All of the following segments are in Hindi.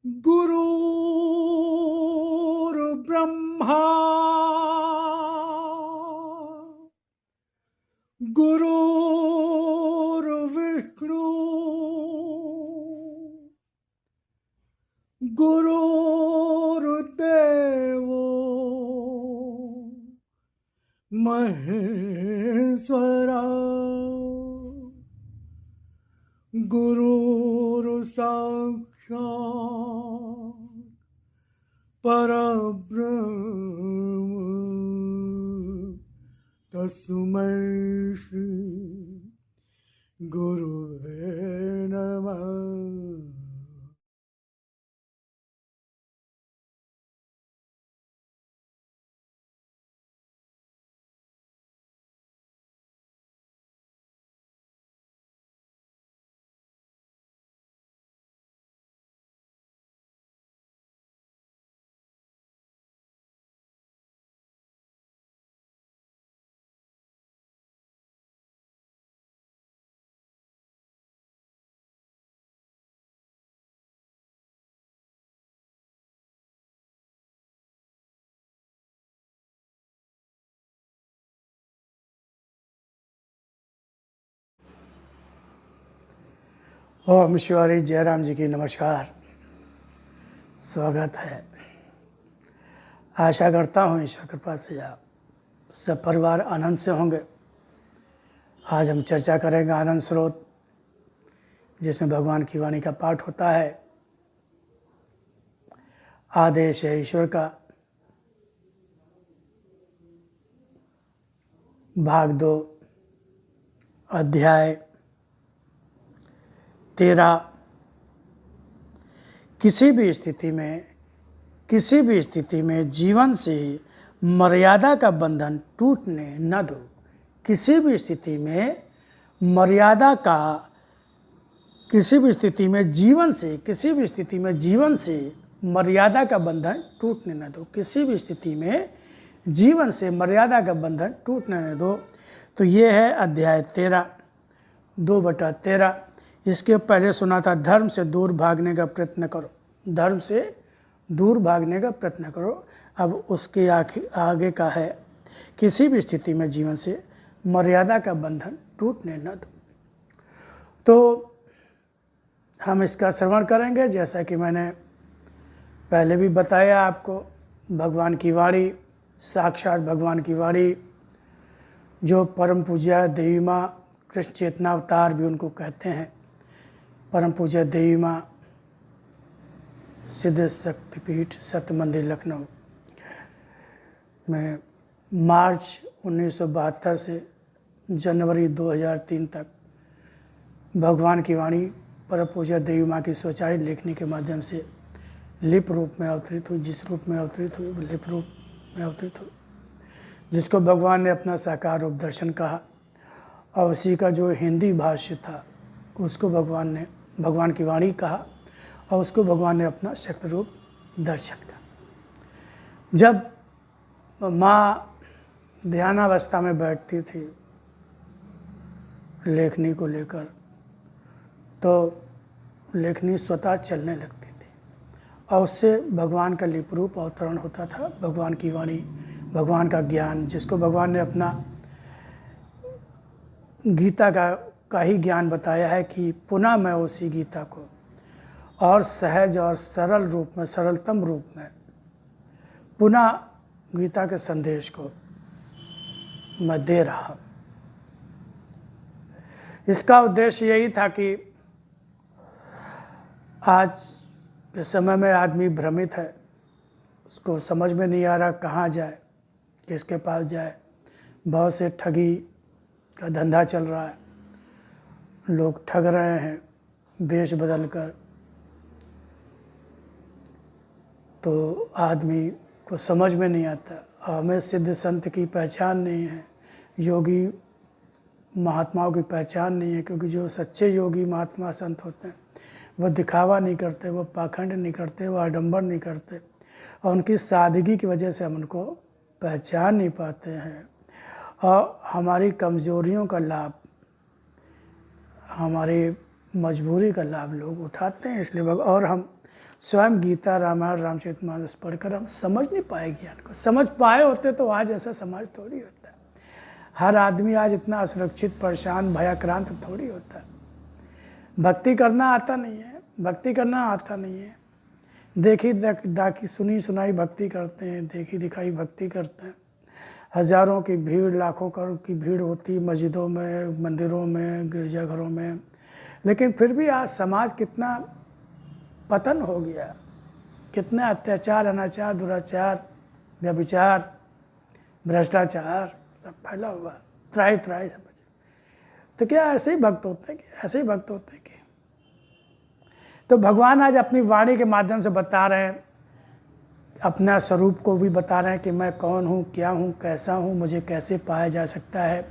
गुरुर्ब्रह्मा गुरुर्विष्णु गुरुर्देवो महेश्वरा गुरुर्साक्षात् परब्रह्म तस्मै श्री गुरुवे नमः। ओम शिवारी जयराम जी की नमस्कार, स्वागत है। आशा करता हूँ ईश्वर कृपा से आप सब परिवार आनंद से होंगे। आज हम चर्चा करेंगे आनंद स्रोत, जिसमें भगवान की वाणी का पाठ होता है। आदेश है ईश्वर का। भाग 2, अध्याय 13। किसी भी स्थिति में जीवन से मर्यादा का बंधन टूटने न दो। किसी भी स्थिति में जीवन से मर्यादा का बंधन टूटने न दो। किसी भी स्थिति में जीवन से मर्यादा का बंधन टूटने न दो। तो ये है अध्याय 13, 2/13। इसके पहले सुना था धर्म से दूर भागने का प्रयत्न करो। धर्म से दूर भागने का प्रयत्न करो। अब उसके आगे का है किसी भी स्थिति में जीवन से मर्यादा का बंधन टूटने न दो। तो हम इसका श्रवण करेंगे। जैसा कि मैंने पहले भी बताया आपको, भगवान की वाणी, साक्षात भगवान की वाणी, जो परम पूज्य देवी माँ, कृष्ण चेतना अवतार भी उनको कहते हैं, परम पूज्य देवी माँ, सिद्ध शक्तिपीठ सत्य मंदिर लखनऊ में मार्च 1972 से जनवरी 2003 तक भगवान की वाणी परम पूज्य देवी माँ की स्वचालित लेखनी के माध्यम से लिप रूप में अवतरित हुई। जिस रूप में अवतरित हुई वो लिप रूप में अवतरित हुई, जिसको भगवान ने अपना साकार रूप दर्शन कहा। और उसी का जो हिंदी भाष्य था उसको भगवान की वाणी कहा, और उसको भगवान ने अपना शक्ति रूप दर्शन कहा। जब माँ ध्यानावस्था में बैठती थी लेखनी को लेकर, तो लेखनी स्वतः चलने लगती थी और उससे भगवान का लिप रूप अवतरण होता था। भगवान की वाणी, भगवान का ज्ञान, जिसको भगवान ने अपना गीता का ही ज्ञान बताया है कि पुनः मैं उसी गीता को और सहज और सरल रूप में, सरलतम रूप में पुनः गीता के संदेश को मैं दे रहा हूँ। इसका उद्देश्य यही था कि आज के समय में आदमी भ्रमित है, उसको समझ में नहीं आ रहा कहाँ जाए, किसके पास जाए। बहुत से ठगी का धंधा चल रहा है, लोग ठग रहे हैं वेश बदल कर। तो आदमी को समझ में नहीं आता। हमें सिद्ध संत की पहचान नहीं है, योगी महात्माओं की पहचान नहीं है, क्योंकि जो सच्चे योगी महात्मा संत होते हैं वह दिखावा नहीं करते, वह पाखंड नहीं करते, वह आडंबर नहीं करते, और उनकी सादगी की वजह से हम उनको पहचान नहीं पाते हैं। और हमारी कमज़ोरियों का लाभ, हमारी मजबूरी का लाभ लोग उठाते हैं। इसलिए और हम स्वयं गीता, रामायण, रामचरितमानस पढ़कर हम समझ नहीं पाए ज्ञान को। समझ पाए होते तो आज ऐसा समाज थोड़ी होता। हर आदमी आज इतना असुरक्षित, परेशान, भयाक्रांत थोड़ी होता। भक्ति करना आता नहीं है, भक्ति करना आता नहीं है। देखी दाकी सुनी सुनाई भक्ति करते हैं, देखी दिखाई भक्ति करते हैं। हज़ारों की भीड़, लाखों करोड़ की भीड़ होती मस्जिदों में, मंदिरों में, गिरजाघरों में, लेकिन फिर भी आज समाज कितना पतन हो गया, कितना अत्याचार, अनाचार, दुराचार, व्यभिचार, भ्रष्टाचार सब फैला हुआ, त्राही त्राही समझ। तो क्या ऐसे ही भक्त होते हैं? ऐसे ही भक्त होते हैं कि? तो भगवान आज अपनी वाणी के माध्यम से बता रहे हैं, अपना स्वरूप को भी बता रहे हैं कि मैं कौन हूँ, क्या हूँ, कैसा हूँ, मुझे कैसे पाया जा सकता है,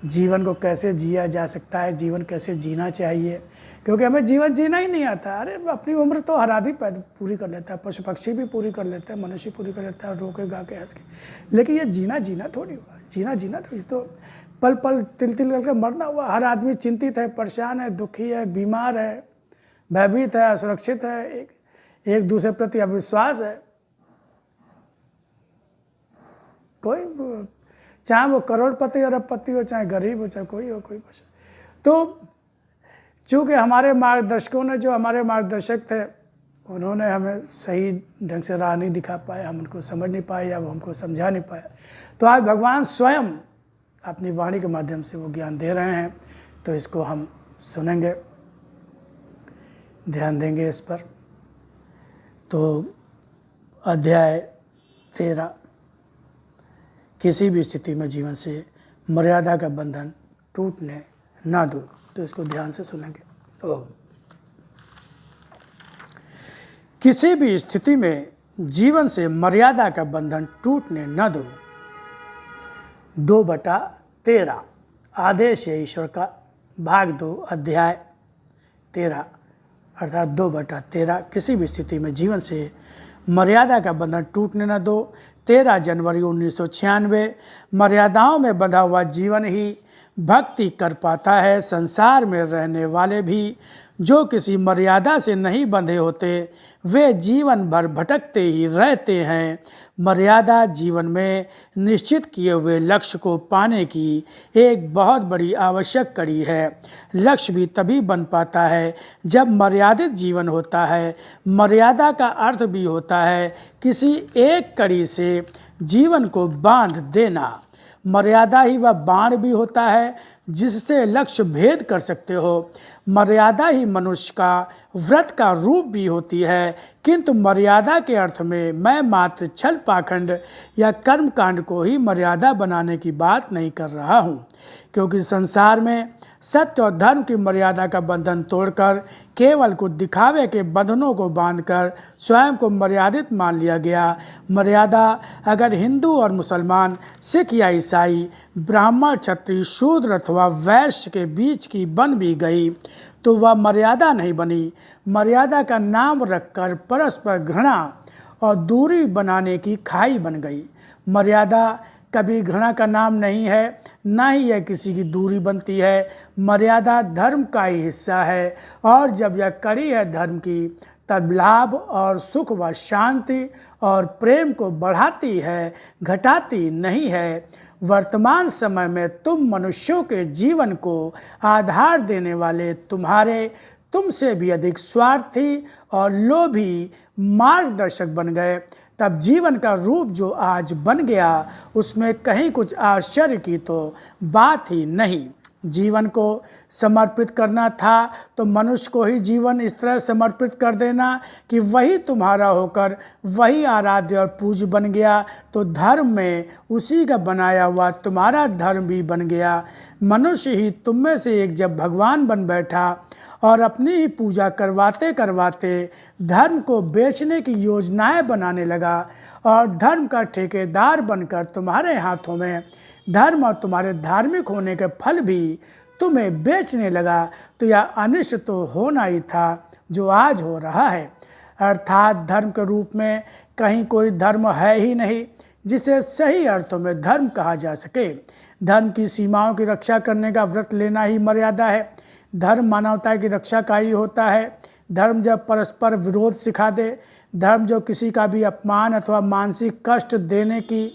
जीवन को कैसे जिया जा सकता है, जीवन कैसे जीना चाहिए। क्योंकि हमें जीवन जीना ही नहीं आता। अरे अपनी उम्र तो हर आदमी पूरी कर लेता है, पशु पक्षी भी पूरी कर लेता है, मनुष्य पूरी कर लेता है, रो के गा के हंस के। लेकिन ये जीना थोड़ी हुआ, जीना तो पल पल तिल तिल करके मरना हुआ। हर आदमी चिंतित है, परेशान है, दुखी है, बीमार है, भयभीत है, असुरक्षित है, एक दूसरे प्रति अविश्वास है। कोई चाहे वो करोड़पति अरबपति हो, चाहे गरीब हो, चाहे कोई हो, कोई बचा। तो चूँकि हमारे मार्गदर्शकों ने, जो हमारे मार्गदर्शक थे, उन्होंने हमें सही ढंग से राह नहीं दिखा पाए, हम उनको समझ नहीं पाए या वो हमको समझा नहीं पाया। तो आज भगवान स्वयं अपनी वाणी के माध्यम से वो ज्ञान दे रहे हैं, तो इसको हम सुनेंगे, ध्यान देंगे इस पर। तो अध्याय 13, किसी भी स्थिति में जीवन से मर्यादा का बंधन टूटने ना दो। तो इसको ध्यान से सुनेंगे। किसी भी स्थिति में जीवन से मर्यादा का बंधन टूटने न दो। 2/13 आदेश है ईश्वर का, भाग 2, अध्याय 13 अर्थात 2/13। किसी भी स्थिति में जीवन से मर्यादा का बंधन टूटने न दो। 13 जनवरी 1996। मर्यादाओं में बंधा हुआ जीवन ही भक्ति कर पाता है। संसार में रहने वाले भी जो किसी मर्यादा से नहीं बंधे होते, वे जीवन भर भटकते ही रहते हैं। मर्यादा जीवन में निश्चित किए हुए लक्ष्य को पाने की एक बहुत बड़ी आवश्यक कड़ी है। लक्ष्य भी तभी बन पाता है जब मर्यादित जीवन होता है। मर्यादा का अर्थ भी होता है किसी एक कड़ी से जीवन को बांध देना। मर्यादा ही वह बाण भी होता है जिससे लक्ष्य भेद कर सकते हो। मर्यादा ही मनुष्य का व्रत का रूप भी होती है, किंतु मर्यादा के अर्थ में मैं मात्र छल पाखंड या कर्मकांड को ही मर्यादा बनाने की बात नहीं कर रहा हूँ, क्योंकि संसार में सत्य और धर्म की मर्यादा का बंधन तोड़कर केवल कुछ दिखावे के बंधनों को बांधकर स्वयं को मर्यादित मान लिया गया। मर्यादा अगर हिंदू और मुसलमान, सिख या ईसाई, ब्राह्मण, क्षत्रिय, शूद्र अथवा वैश्य के बीच की बन भी गई तो वह मर्यादा नहीं बनी। मर्यादा का नाम रखकर परस्पर घृणा और दूरी बनाने की खाई बन गई। मर्यादा कभी घृणा का नाम नहीं है, ना ही यह किसी की दूरी बनती है। मर्यादा धर्म का ही हिस्सा है और जब यह कड़ी है धर्म की, तब लाभ और सुख व शांति और प्रेम को बढ़ाती है, घटाती नहीं है। वर्तमान समय में तुम मनुष्यों के जीवन को आधार देने वाले तुम्हारे तुमसे भी अधिक स्वार्थी और लोभी मार्गदर्शक बन गए। तब जीवन का रूप जो आज बन गया उसमें कहीं कुछ आश्चर्य की तो बात ही नहीं। जीवन को समर्पित करना था तो मनुष्य को ही जीवन इस तरह समर्पित कर देना कि वही तुम्हारा होकर वही आराध्य और पूज्य बन गया, तो धर्म में उसी का बनाया हुआ तुम्हारा धर्म भी बन गया। मनुष्य ही तुम में से एक जब भगवान बन बैठा और अपनी ही पूजा करवाते करवाते धर्म को बेचने की योजनाएं बनाने लगा और धर्म का ठेकेदार बनकर तुम्हारे हाथों में धर्म और तुम्हारे धार्मिक होने के फल भी तुम्हें बेचने लगा, तो यह अनिष्ट तो होना ही था जो आज हो रहा है। अर्थात धर्म के रूप में कहीं कोई धर्म है ही नहीं जिसे सही अर्थों में धर्म कहा जा सके। धर्म की सीमाओं की रक्षा करने का व्रत लेना ही मर्यादा है। धर्म मानवता की रक्षा का ही होता है। धर्म जब परस्पर विरोध सिखा दे, धर्म जो किसी का भी अपमान अथवा मानसिक कष्ट देने की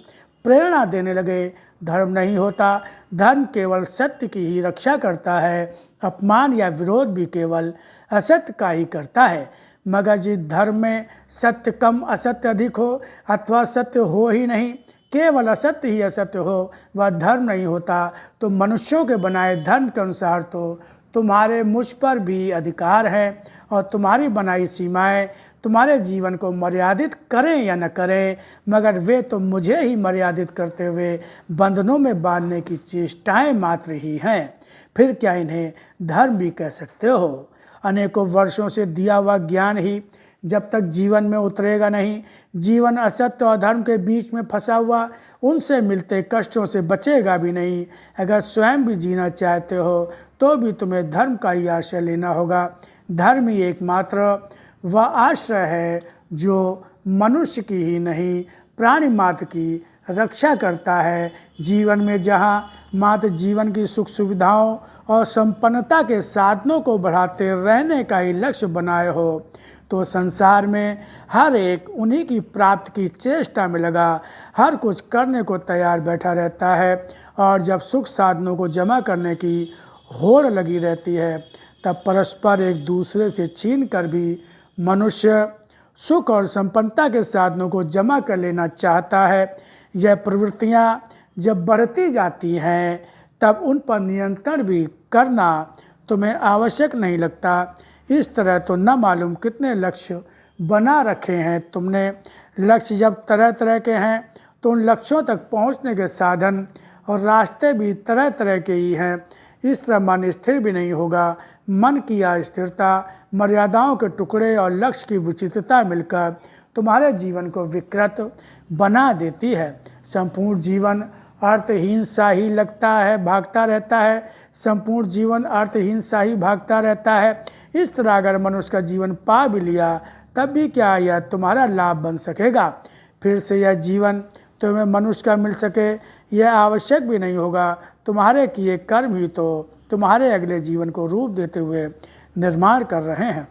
प्रेरणा देने लगे, धर्म नहीं होता। धर्म केवल सत्य की ही रक्षा करता है, अपमान या विरोध भी केवल असत्य का ही करता है। मगर जिस धर्म में सत्य कम असत्य अधिक हो अथवा सत्य हो ही नहीं, केवल असत्य ही असत्य हो, वह धर्म नहीं होता। तो मनुष्यों के बनाए धर्म के अनुसार तो तुम्हारे मुझ पर भी अधिकार है और तुम्हारी बनाई सीमाएं तुम्हारे जीवन को मर्यादित करें या न करें, मगर वे तो मुझे ही मर्यादित करते हुए बंधनों में बांधने की चेष्टाएं मात्र ही हैं। फिर क्या इन्हें धर्म भी कह सकते हो? अनेकों वर्षों से दिया हुआ ज्ञान ही जब तक जीवन में उतरेगा नहीं, जीवन असत्य और धर्म के बीच में फंसा हुआ उनसे मिलते कष्टों से बचेगा भी नहीं। अगर स्वयं भी जीना चाहते हो तो भी तुम्हें धर्म का ही आश्रय लेना होगा। धर्म ही एकमात्र वह आश्रय है जो मनुष्य की ही नहीं प्राणी मात्र की रक्षा करता है। जीवन में जहाँ मात्र जीवन की सुख सुविधाओं और संपन्नता के साधनों को बढ़ाते रहने का ही लक्ष्य बनाए हो, तो संसार में हर एक उन्हीं की प्राप्ति की चेष्टा में लगा, हर कुछ करने को तैयार बैठा रहता है। और जब सुख साधनों को जमा करने की होड़ लगी रहती है, तब परस्पर एक दूसरे से छीन कर भी मनुष्य सुख और संपन्नता के साधनों को जमा कर लेना चाहता है। यह प्रवृत्तियाँ जब बढ़ती जाती हैं, तब उन पर नियंत्रण भी करना तुम्हें आवश्यक नहीं लगता। इस तरह तो न मालूम कितने लक्ष्य बना रखे हैं तुमने। लक्ष्य जब तरह तरह के हैं तो उन लक्ष्यों तक पहुंचने के साधन और रास्ते भी तरह तरह के ही हैं। इस तरह मन स्थिर भी नहीं होगा। मन की अस्थिरता, मर्यादाओं के टुकड़े और लक्ष्य की विचित्रता मिलकर तुम्हारे जीवन को विकृत बना देती है। संपूर्ण जीवन अर्थहीन सा ही लगता है, भागता रहता है। संपूर्ण जीवन अर्थहीन सा ही भागता रहता है। इस तरह अगर मनुष्य का जीवन पा भी लिया तब भी क्या यह तुम्हारा लाभ बन सकेगा? फिर से यह जीवन तुम्हें मनुष्य का मिल सके यह आवश्यक भी नहीं होगा। तुम्हारे किए कर्म ही तो तुम्हारे अगले जीवन को रूप देते हुए निर्माण कर रहे हैं।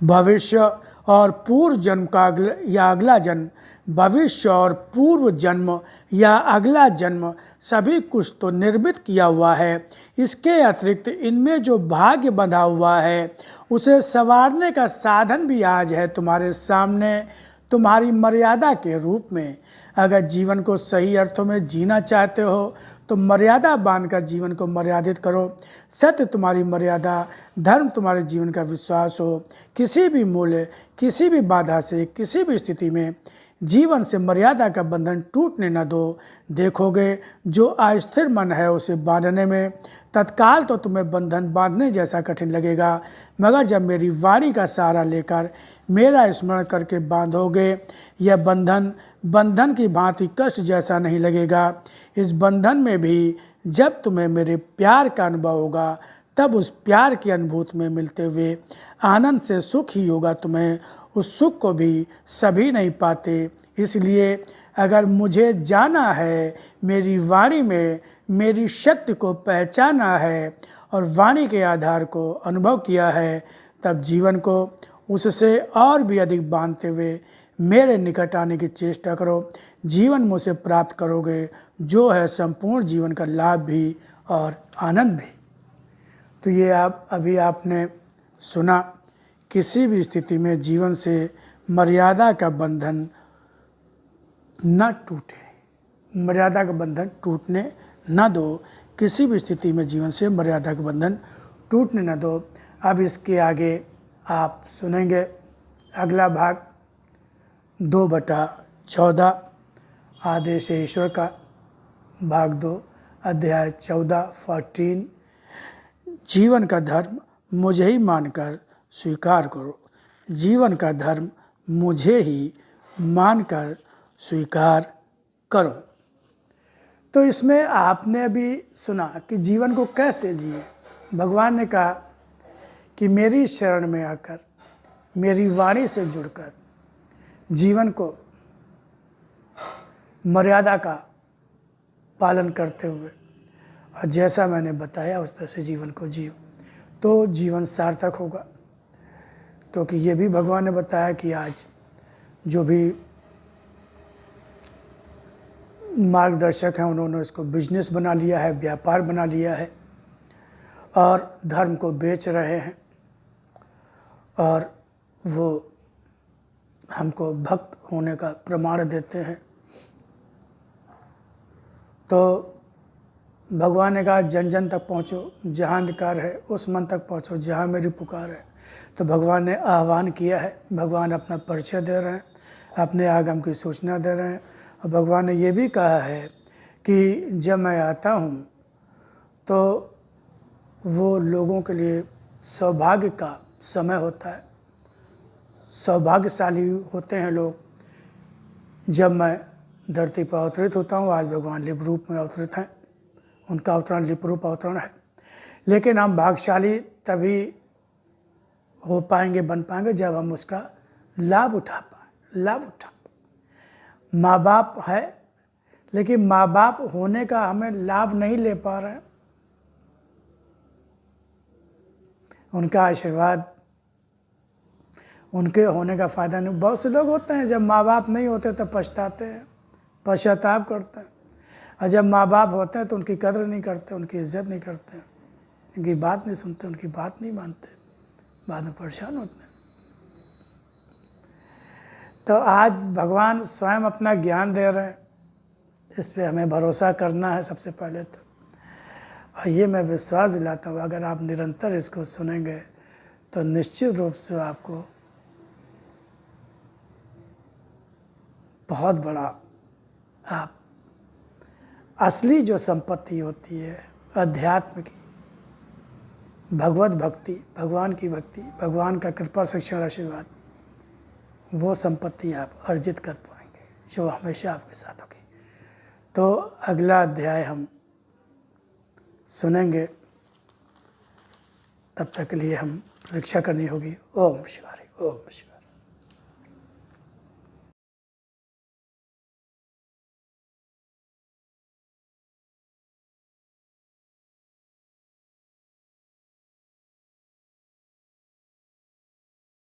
भविष्य और पूर्व जन्म का अगला जन्म, भविष्य और पूर्व जन्म या अगला जन्म सभी कुछ तो निर्मित किया हुआ है। इसके अतिरिक्त इनमें जो भाग्य बंधा हुआ है उसे संवारने का साधन भी आज है तुम्हारे सामने, तुम्हारी मर्यादा के रूप में। अगर जीवन को सही अर्थों में जीना चाहते हो तो मर्यादा बांधकर जीवन को मर्यादित करो। सत्य तुम्हारी मर्यादा, धर्म तुम्हारे जीवन का विश्वास हो। किसी भी मूल्य, किसी भी बाधा से, किसी भी स्थिति में जीवन से मर्यादा का बंधन टूटने न दो। देखोगे जो अस्थिर मन है उसे बांधने में तत्काल तो तुम्हें बंधन बांधने जैसा कठिन लगेगा, मगर जब मेरी वाणी का सहारा लेकर मेरा स्मरण करके बांधोगे, यह बंधन की भांति कष्ट जैसा नहीं लगेगा। इस बंधन में भी जब तुम्हें मेरे प्यार का अनुभव होगा, तब उस प्यार की अनुभूति में मिलते हुए आनंद से सुख ही होगा। तुम्हें उस सुख को भी सभी नहीं पाते। इसलिए अगर मुझे जाना है, मेरी वाणी में मेरी शक्ति को पहचाना है और वाणी के आधार को अनुभव किया है, तब जीवन को उससे और भी अधिक बांधते हुए मेरे निकट आने की चेष्टा करो। जीवन मुझसे प्राप्त करोगे जो है संपूर्ण जीवन का लाभ भी और आनंद भी। तो ये अभी आपने सुना, किसी भी स्थिति में जीवन से मर्यादा का बंधन न टूटे, मर्यादा का बंधन टूटने न दो। किसी भी स्थिति में जीवन से मर्यादा का बंधन टूटने न दो। अब इसके आगे आप सुनेंगे अगला भाग 2/14 आदेश ईश्वर का, भाग 2 अध्याय 14 जीवन का धर्म मुझे ही मानकर स्वीकार करो। जीवन का धर्म मुझे ही मानकर स्वीकार करो। तो इसमें आपने अभी सुना कि जीवन को कैसे जिए। भगवान ने कहा कि मेरी शरण में आकर, मेरी वाणी से जुड़कर जीवन को मर्यादा का पालन करते हुए और जैसा मैंने बताया उस तरह से जीवन को जियो, तो जीवन सार्थक होगा। क्योंकि ये भी भगवान ने बताया कि आज जो भी मार्गदर्शक हैं उन्होंने इसको बिजनेस बना लिया है, व्यापार बना लिया है और धर्म को बेच रहे हैं और वो हमको भक्त होने का प्रमाण देते हैं। तो भगवान ने कहा जन जन तक पहुँचो, जहाँ अंधकार है उस मन तक पहुँचो जहाँ मेरी पुकार है। तो भगवान ने आह्वान किया है, भगवान अपना परिचय दे रहे हैं, अपने आगम की सूचना दे रहे हैं। और भगवान ने ये भी कहा है कि जब मैं आता हूँ तो वो लोगों के लिए सौभाग्य का समय होता है, सौभाग्यशाली होते हैं लोग जब मैं धरती पर अवतरित होता हूँ। आज भगवान लिप रूप में अवतरित हैं, उनका अवतरण लिप रूप अवतरण है। लेकिन हम भाग्यशाली तभी हो पाएंगे, बन पाएंगे जब हम उसका लाभ उठा पाएँ। माँ बाप है, लेकिन माँ बाप होने का हमें लाभ नहीं ले पा रहे हैं, उनका आशीर्वाद, उनके होने का फ़ायदा नहीं। बहुत से लोग होते हैं जब माँ बाप नहीं होते तो पछताते हैं, पश्चाताप करते हैं, और जब माँ बाप होते हैं तो उनकी कदर नहीं करते, उनकी इज्जत नहीं करते, उनकी बात नहीं सुनते, उनकी बात नहीं मानते, बाद में परेशान होते हैं। तो आज भगवान स्वयं अपना ज्ञान दे रहे हैं, इस पर हमें भरोसा करना है सबसे पहले तो। और ये मैं विश्वास दिलाता हूँ अगर आप निरंतर इसको सुनेंगे तो निश्चित रूप से आपको बहुत बड़ा आप असली जो संपत्ति होती है अध्यात्म की, भगवत भक्ति, भगवान की भक्ति, भगवान का कृपा शिक्षण आशीर्वाद, वो संपत्ति आप अर्जित कर पाएंगे जो हमेशा आपके साथ होगी। तो अगला अध्याय हम सुनेंगे, तब तक के लिए हम प्रतीक्षा करनी होगी। ओम शिवाय, ओम शिवाय।